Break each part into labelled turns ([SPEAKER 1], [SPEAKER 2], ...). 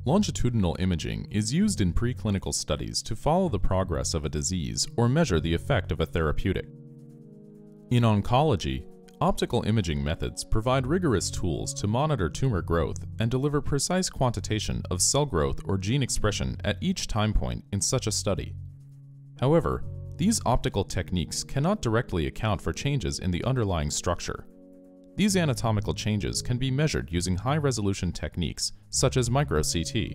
[SPEAKER 1] Longitudinal imaging is used in preclinical studies to follow the progress of a disease or measure the effect of a therapeutic. In oncology, optical imaging methods provide rigorous tools to monitor tumor growth and deliver precise quantitation of cell growth or gene expression at each time point in such a study. However, these optical techniques cannot directly account for changes in the underlying structure. These anatomical changes can be measured using high-resolution techniques such as micro-CT.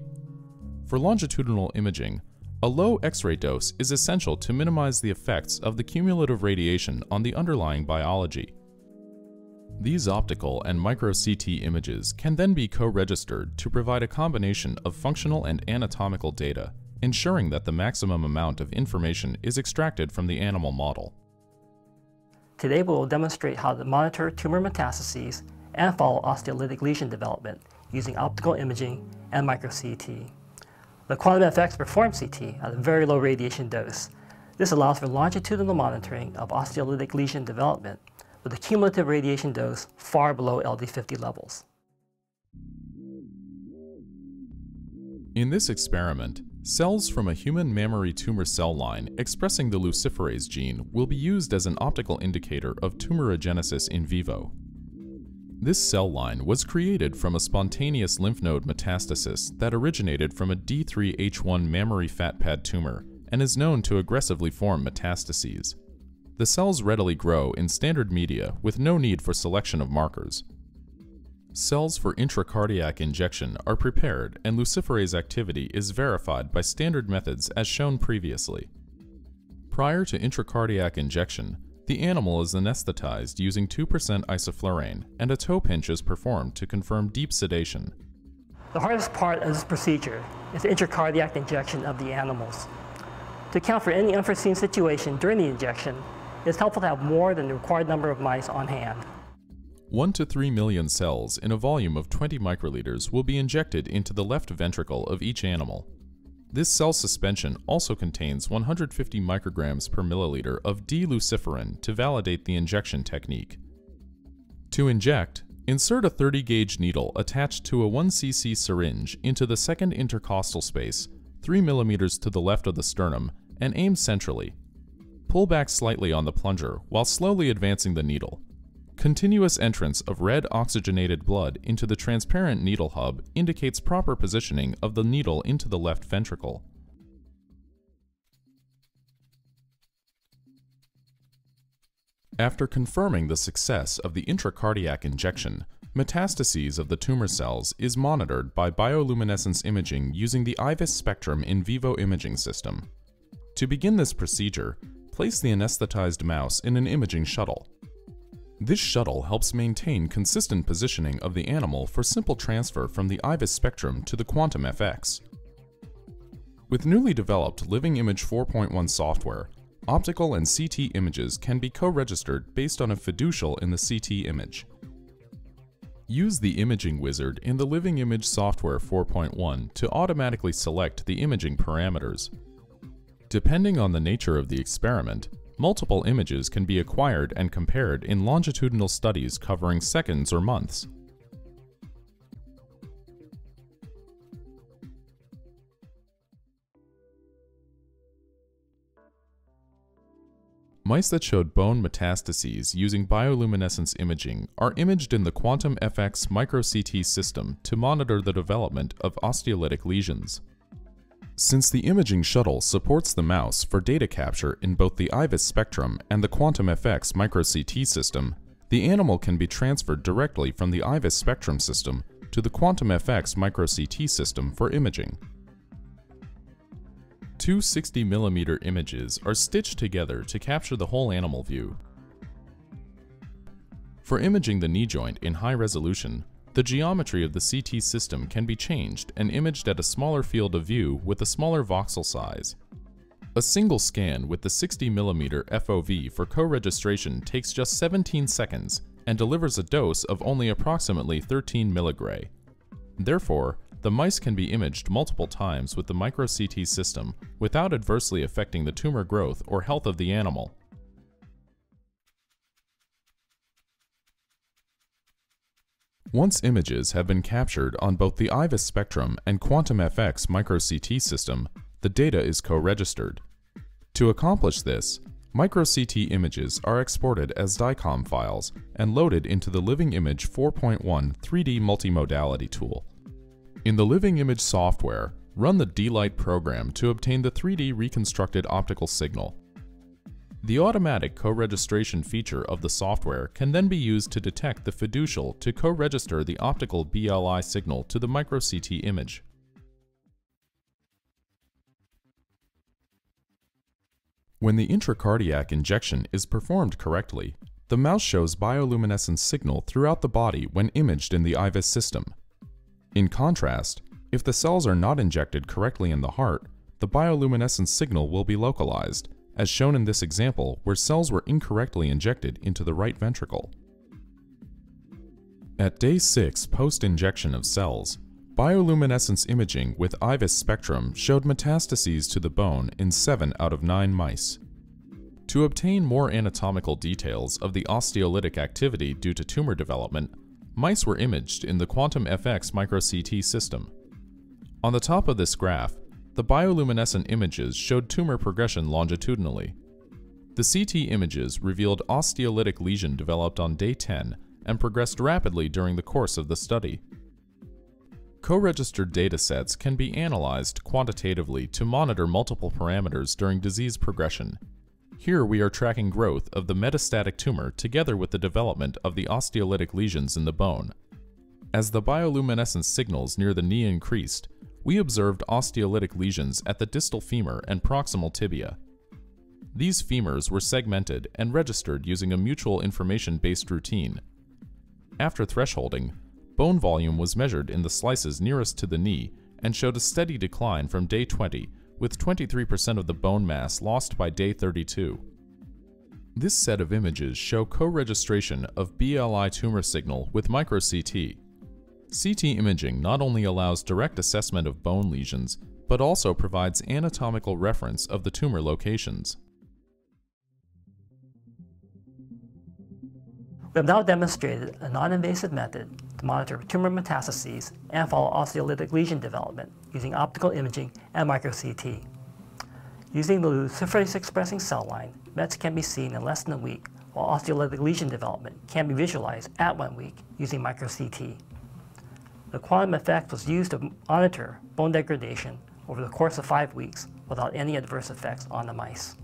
[SPEAKER 1] For longitudinal imaging, a low X-ray dose is essential to minimize the effects of the cumulative radiation on the underlying biology. These optical and micro-CT images can then be co-registered to provide a combination of functional and anatomical data, ensuring that the maximum amount of information is extracted from the animal model.
[SPEAKER 2] Today we will demonstrate how to monitor tumor metastases and follow osteolytic lesion development using optical imaging and micro-CT. The Quantum FX performs CT at a very low radiation dose. This allows for longitudinal monitoring of osteolytic lesion development with a cumulative radiation dose far below LD50 levels.
[SPEAKER 1] In this experiment, cells from a human mammary tumor cell line expressing the luciferase gene will be used as an optical indicator of tumorigenesis in vivo. This cell line was created from a spontaneous lymph node metastasis that originated from a D3H1 mammary fat pad tumor and is known to aggressively form metastases. The cells readily grow in standard media with no need for selection of markers. Cells for intracardiac injection are prepared and luciferase activity is verified by standard methods as shown previously. Prior to intracardiac injection, the animal is anesthetized using 2% isoflurane and a toe pinch is performed to confirm deep sedation.
[SPEAKER 2] The hardest part of this procedure is the intracardiac injection of the animals. To account for any unforeseen situation during the injection, it is helpful to have more than the required number of mice on hand.
[SPEAKER 1] 1 to 3 million cells in a volume of 20 microliters will be injected into the left ventricle of each animal. This cell suspension also contains 150 micrograms per milliliter of D-luciferin to validate the injection technique. To inject, insert a 30-gauge needle attached to a 1 cc syringe into the second intercostal space, 3 mm to the left of the sternum, and aim centrally. Pull back slightly on the plunger while slowly advancing the needle. Continuous entrance of red oxygenated blood into the transparent needle hub indicates proper positioning of the needle into the left ventricle. After confirming the success of the intracardiac injection, metastases of the tumor cells is monitored by bioluminescence imaging using the IVIS spectrum in vivo imaging system. To begin this procedure, place the anesthetized mouse in an imaging shuttle. This shuttle helps maintain consistent positioning of the animal for simple transfer from the IVIS spectrum to the Quantum FX. With newly developed Living Image 4.1 software, optical and CT images can be co-registered based on a fiducial in the CT image. Use the Imaging Wizard in the Living Image Software 4.1 to automatically select the imaging parameters. Depending on the nature of the experiment, multiple images can be acquired and compared in longitudinal studies covering seconds or months. Mice that showed bone metastases using bioluminescence imaging are imaged in the Quantum FX micro-CT system to monitor the development of osteolytic lesions. Since the imaging shuttle supports the mouse for data capture in both the IVIS spectrum and the Quantum FX micro-CT system, the animal can be transferred directly from the IVIS spectrum system to the Quantum FX micro-CT system for imaging. Two 60mm images are stitched together to capture the whole animal view. For imaging the knee joint in high resolution, the geometry of the CT system can be changed and imaged at a smaller field of view with a smaller voxel size. A single scan with the 60mm FOV for co-registration takes just 17 seconds and delivers a dose of only approximately 13 milligray. Therefore, the mice can be imaged multiple times with the micro-CT system without adversely affecting the tumor growth or health of the animal. Once images have been captured on both the IVUS spectrum and Quantum FX micro-CT system, the data is co-registered. To accomplish this, micro-CT images are exported as DICOM files and loaded into the Living Image 4.1 3D multimodality tool. In the Living Image software, run the D-Lite program to obtain the 3D reconstructed optical signal. The automatic co-registration feature of the software can then be used to detect the fiducial to co-register the optical BLI signal to the micro-CT image. When the intracardiac injection is performed correctly, the mouse shows bioluminescence signal throughout the body when imaged in the IVUS system. In contrast, if the cells are not injected correctly in the heart, the bioluminescence signal will be localized, as shown in this example where cells were incorrectly injected into the right ventricle. At day 6 post-injection of cells, bioluminescence imaging with IVUS spectrum showed metastases to the bone in 7 out of 9 mice. To obtain more anatomical details of the osteolytic activity due to tumor development, mice were imaged in the Quantum FX micro-CT system. On the top of this graph, the bioluminescent images showed tumor progression longitudinally. The CT images revealed osteolytic lesion developed on day 10 and progressed rapidly during the course of the study. Co-registered datasets can be analyzed quantitatively to monitor multiple parameters during disease progression. Here we are tracking growth of the metastatic tumor together with the development of the osteolytic lesions in the bone. As the bioluminescence signals near the knee increased, we observed osteolytic lesions at the distal femur and proximal tibia. These femurs were segmented and registered using a mutual information-based routine. After thresholding, bone volume was measured in the slices nearest to the knee and showed a steady decline from day 20, with 23% of the bone mass lost by day 32. This set of images show co-registration of BLI tumor signal with micro-CT. CT imaging not only allows direct assessment of bone lesions, but also provides anatomical reference of the tumor locations.
[SPEAKER 2] We have now demonstrated a non-invasive method to monitor tumor metastases and follow osteolytic lesion development using optical imaging and micro-CT. Using the luciferase-expressing cell line, METs can be seen in less than a week, while osteolytic lesion development can be visualized at 1 week using micro-CT. The quantum effect was used to monitor bone degradation over the course of 5 weeks without any adverse effects on the mice.